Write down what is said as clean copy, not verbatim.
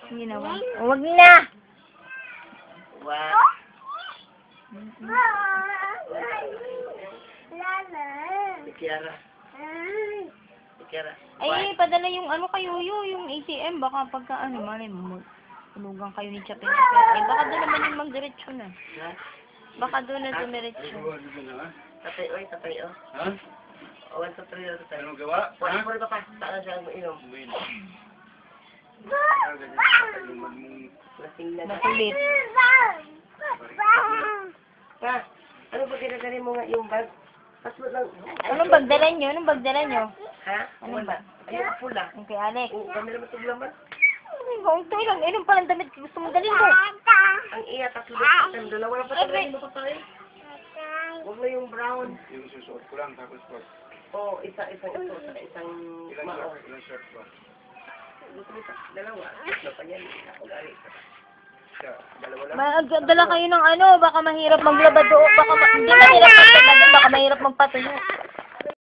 Ginawa. Huwag na! Wow. Si Kiara. Si Kiara. Ay, padala yung ano kayo, yung ATM. Baka pagka ano, malay mo, tulugan kayo ni Chapin. Eh, baka doon naman yung magdiretso na. Ha? Baka doon na dumiretso. Tatay, oy, tatay, oh. Ha? 1, 2, 3, tatay. Anong gawa? Pwede pa pa. Saan siya mainom? Lasing na. Makulit. Ha? Ano ba ginagaling mo nga yung bag? Paswad lang. Anong bagdala nyo? Anong bagdala nyo? Ha? Ano Wala. Ayun, pula. Yung kay Alex. Oo, kami naman itong laman. Ito ilang, ilang palang damit gusto mong dalhin ko. Ang iya, tatlo ba? Ang dalawa na pa tayo. Ano pa tayo? Huwag na yung brown. Yung susuot ko lang, tapos po. Oo, isang Ilang mao. short? Ilang short ba? Gusto mo sa dalawa. Gusto pa yan. Ako gali. Siya, dalawa lang. Magdala kayo ng ano, baka mahirap maglaba doon, baka hindi mahirap maglaba doon, baka mahirap magpatuyo.